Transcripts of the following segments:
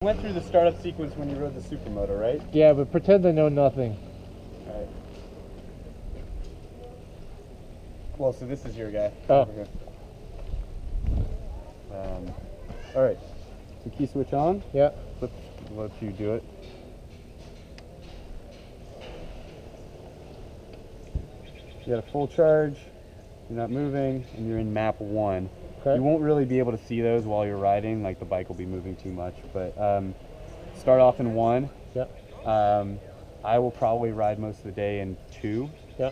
Went through the startup sequence when you rode the supermoto, right? Yeah, but pretend I know nothing. Alright. Well, so this is your guy. Oh. Alright. So key switch on. Yeah. Let you do it. You got a full charge, you're not moving, and you're in map 1. Okay. You won't really be able to see those while you're riding, like the bike will be moving too much, but start off in 1. Yeah. I will probably ride most of the day in 2. Yeah.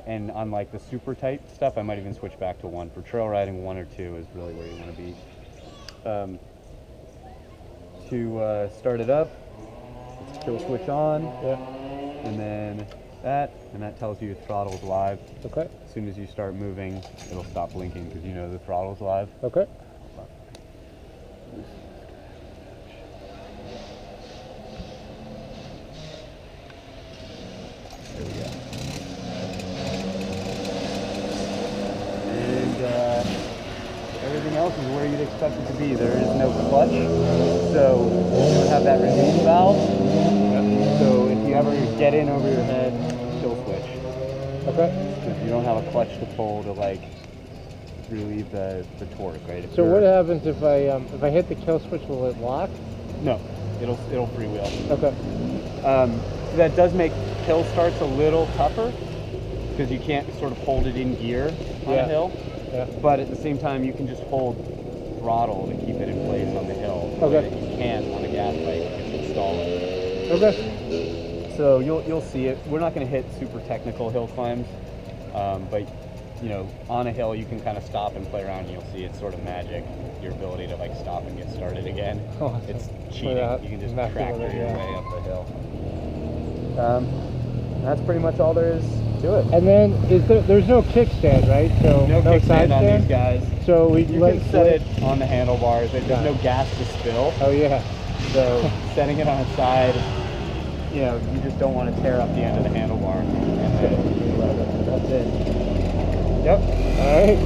And on like the super tight stuff, I might even switch back to 1. For trail riding, 1 or 2 is really where you want to be. To start it up, let's kill switch on. Yeah. And then that tells you your throttle's live. Okay. As soon as you start moving, it'll stop blinking because you know the throttle's live. Okay. There we go. And everything else is where you'd expect it to be. There is no clutch, so you don't have that release valve. Yep. So if you ever get in over your head, kill switch. Okay. Because you don't have a clutch to pull to like relieve the torque, right? So what happens if I hit the kill switch? Will it lock? No, it'll freewheel. Okay. That does make hill starts a little tougher because you can't sort of hold it in gear on a hill. Yeah. But at the same time, you can just hold throttle to keep it in place on the hill. Okay. That you can't on a gas bike if it's stalling. Okay. So you'll see it. We're not going to hit super technical hill climbs, but you know, on a hill you can kind of stop and play around, and you'll see it's sort of magic. Your ability to like stop and get started again. Oh, it's cheating. You can just tractor your way up the hill. That's pretty much all there is to it. And then there's no kickstand, right? So no kickstand on these guys. So you can set it on the handlebars. There's no gas to spill. Oh yeah. So setting it on its side, you know, you just don't want to tear up the end of the handlebar. And then that's it. Yep. All right.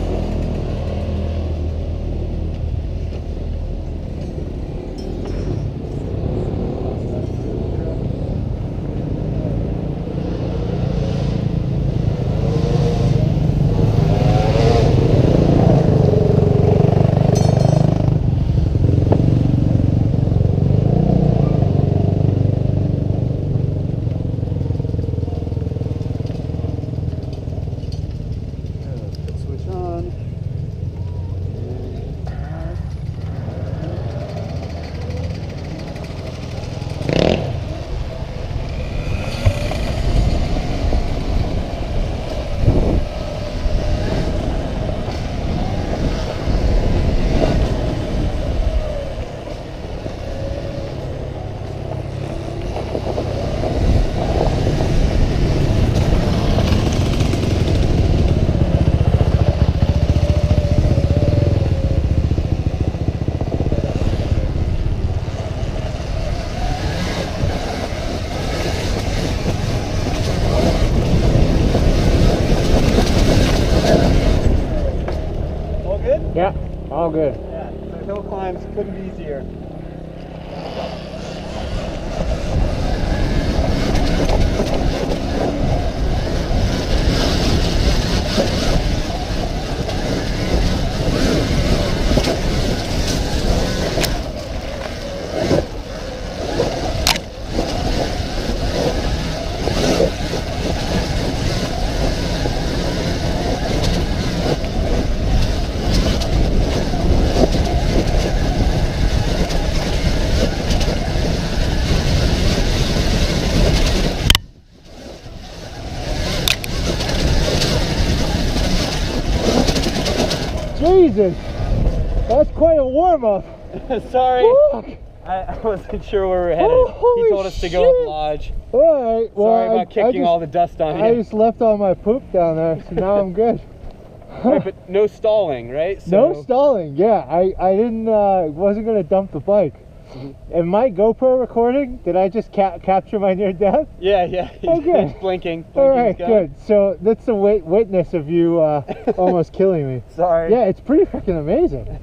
Yeah, all good. Yeah, so hill climbs couldn't be easier. Jesus, that's quite a warm-up. Sorry, I wasn't sure where we were headed. He told us to go up lodge. All right, well, sorry about kicking all the dust on you. I just left all my poop down there, so now I'm good. Right, but no stalling, right? So... No stalling, yeah. I didn't, wasn't going to dump the bike. In my GoPro recording, did I just capture my near death? Yeah, yeah. Oh, good. He's blinking. All right, good. So that's a witness of you almost killing me. Sorry. Yeah, it's pretty freaking amazing.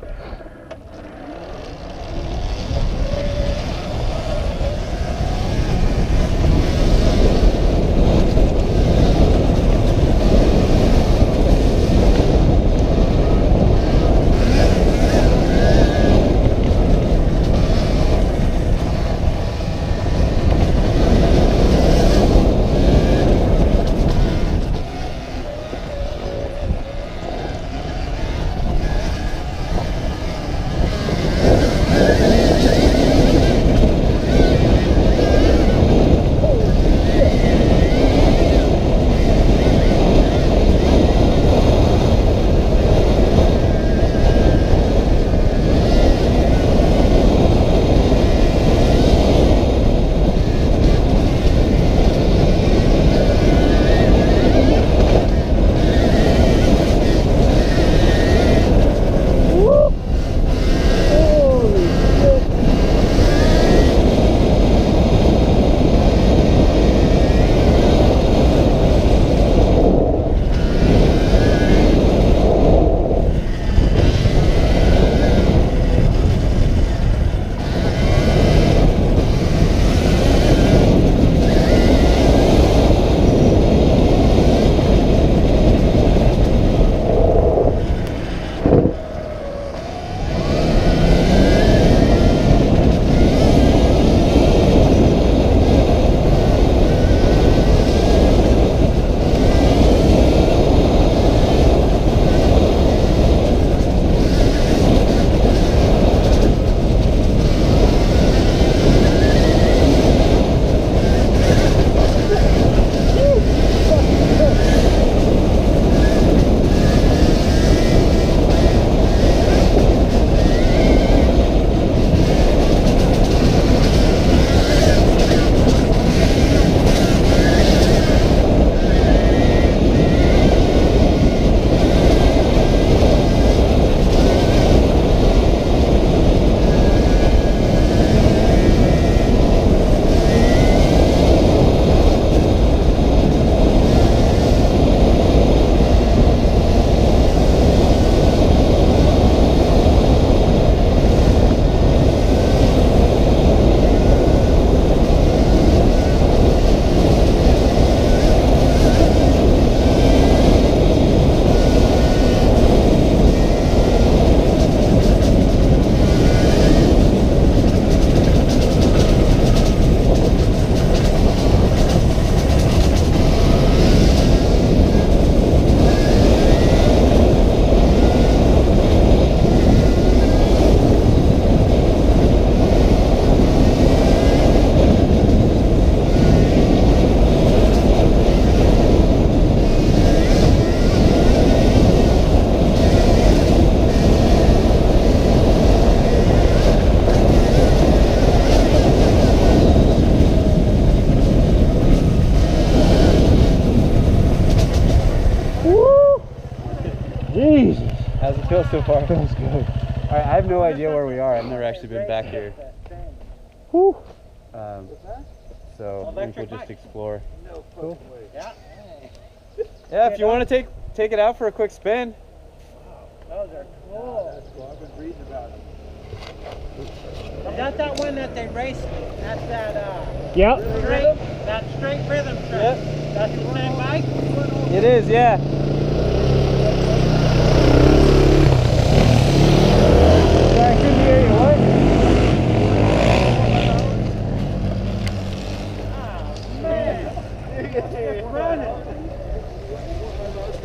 feel so far? Feels good. All right, I have no idea where we are. I've never actually been back here. Whew. So I think we'll just explore. Cool. Yeah, if you want to take it out for a quick spin. Those are cool. That's cool. I've been reading about them. Is that one that they race? That's that Yep. straight rhythm track. Yep. That's the same bike? It is, yeah. Sorry, I couldn't hear you. What? Oh man. It's running.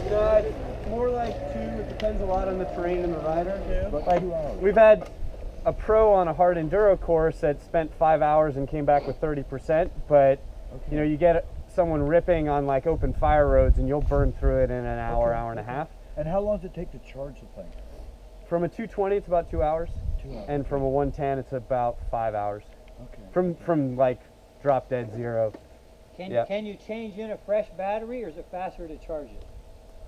No, it's more like 2. It depends a lot on the terrain and the rider. Yeah. But like, we've had a pro on a hard enduro course that spent 5 hours and came back with 30%. But you know, you get someone ripping on like open fire roads, and you'll burn through it in an hour, hour and a half. And how long does it take to charge the thing? From a 220, it's about 2 hours. 2 hours. And from a 110, it's about 5 hours. Okay. From like drop dead zero. Can you change in a fresh battery, or is it faster to charge it?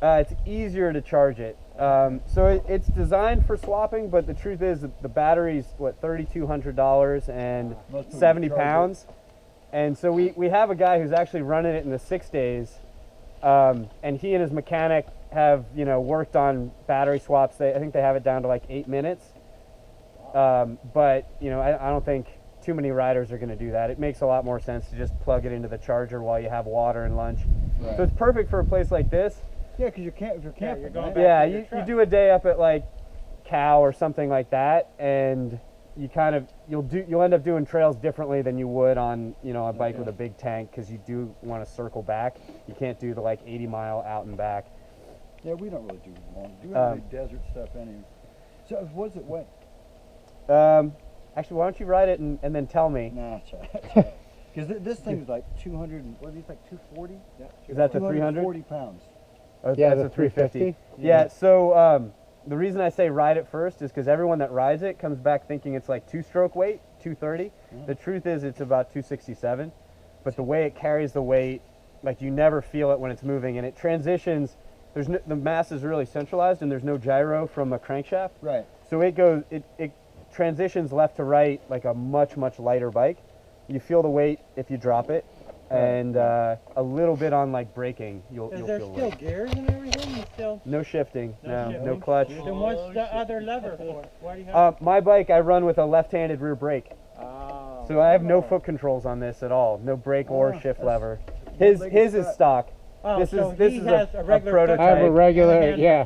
It's easier to charge it. So it's designed for swapping, but the truth is that the battery's what, $3,200 and Most people 70 charge pounds. And so we have a guy who's actually running it in the 6 days, and he and his mechanic have, you know, worked on battery swaps. I think they have it down to like 8 minutes. But you know, I don't think too many riders are going to do that. It makes a lot more sense to just plug it into the charger while you have water and lunch. Right. So it's perfect for a place like this. Yeah, because if you're camping, you're going right? back Yeah, to your you truck. do a day up at like Cow or something like that, and you kind of you'll end up doing trails differently than you would on, you know, a bike with a big tank, because you do want to circle back. You can't do the like 80-mile out and back. Yeah, we don't really do long. Do any desert stuff anyway. So what's it wet? Actually, why don't you ride it and then tell me? Nah, because this thing is like 200. What is it, like 240? Yeah. Is that the 300? 240 pounds. Oh, Yeah, that's the a 350. 350. Yeah. So the reason I say ride it first is because everyone that rides it comes back thinking it's like 2-stroke weight, 230. The truth is it's about 267, but the way it carries the weight, like you never feel it when it's moving, and it transitions. The mass is really centralized, and there's no gyro from a crankshaft. Right. So it transitions left to right like a much lighter bike. You feel the weight if you drop it, and a little bit on like braking. You'll Is feel there the still weight. gears and everything? You still? No shifting. No shifting? clutch. Then what's the other lever for? Why do you have? My bike, I run with a left-handed rear brake, Oh. so I have no foot controls on this at all. No brake or shift lever. His is stock. Oh, This so is he a has a regular prototype. I have a regular, Hand- yeah.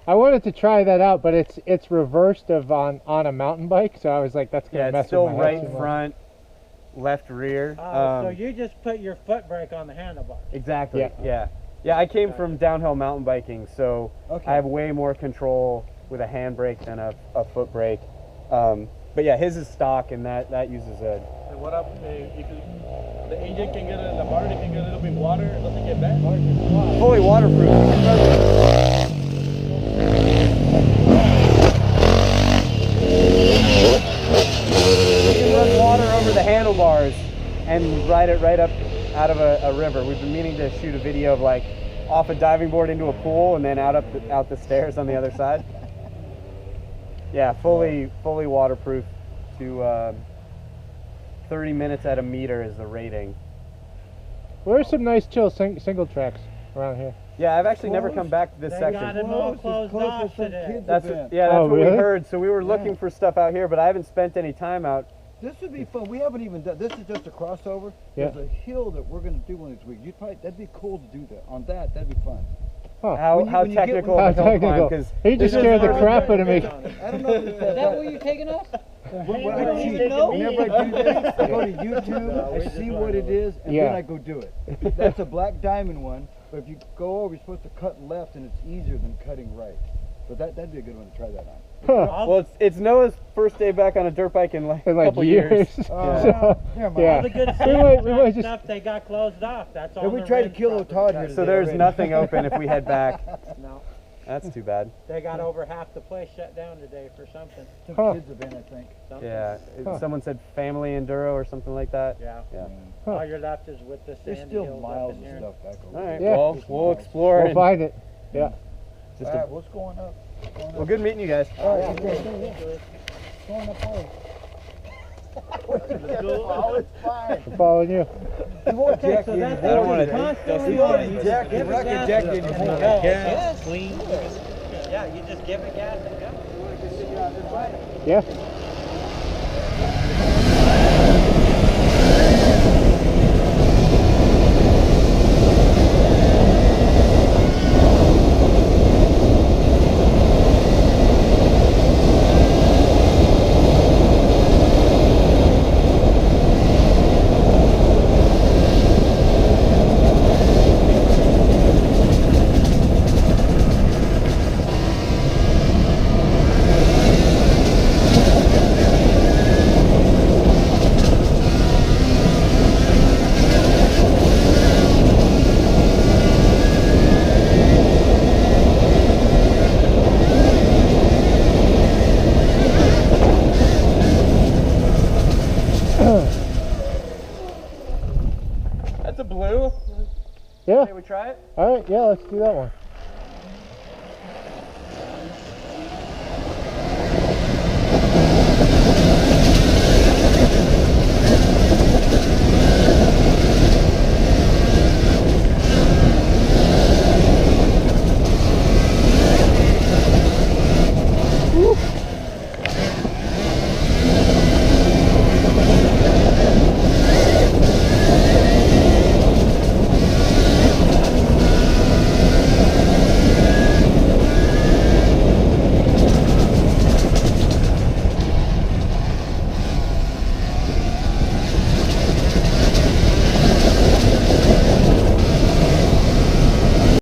I wanted to try that out, but it's reversed of on a mountain bike, so I was like, that's gonna Yeah, mess it's still with my right head too much. front, left rear. So you just put your foot brake on the handlebar. Exactly. Yeah. Yeah. I came from downhill mountain biking, so Okay. I have way more control with a handbrake than a foot brake. But yeah, his is stock, and that uses a. And what up if the engine can get the motor can get a little bit water, it doesn't get bad? Fully waterproof. You can run water over the handlebars and ride it right up out of a river. We've been meaning to shoot a video of like off a diving board into a pool and then out the stairs on the other side. Yeah, fully waterproof to 30 minutes at a meter is the rating. Where's some nice chill single tracks around here? Yeah, I've actually never come back to this They section. got it all closed off today. That's event. that's Oh, what really? we heard. So we were looking for stuff out here, but I haven't spent any time out. This would be fun. We haven't even done. This is just a crossover. Yeah. There's a hill that we're going to do one of these weeks. That'd be cool to do that. On that'd be fun. Huh. How When you get- technical How the hill technical. climb, 'cause He just this scared is the our- crap out of me. I don't know if Is that where you're taking us? Whenever I You do know? whenever I do this, I go to YouTube, I see what it is, and Yeah. then I go do it. That's a black diamond one, but if you go over, you're supposed to cut left, and it's easier than cutting right. But that'd be a good one to try that on. Huh. Well, it's Noah's first day back on a dirt bike in like a In like couple years. years. So, Never mind. yeah. All the good we might just- stuff they got closed off. That's all. And we the tried to Ren kill property. Todd here So today there's already. nothing open if we head back. No, That's too bad. they got over half the place shut down today for something. Some Huh. kids event, I think. Something. Yeah. Huh. Someone said family enduro or something like that. Yeah. Yeah. Huh. All you're left is with the There's sandy still hills miles up in of here. stuff back over All right. Yeah. Well, we'll explore. We'll and find it. Yeah. just All a right, what's going up? Well, good meeting you guys. Let's go. it's fine. I'm following you. You won't Okay, jack so you that's anymore. don't wanna- constantly You won't on. jack you. Give We're not it gonna gas. jack you anymore. Yes. Clean. Yeah, you just give it gas and go. Yeah. That's a blue. Yeah. Hey, we try it? All right. Yeah. Let's do that one.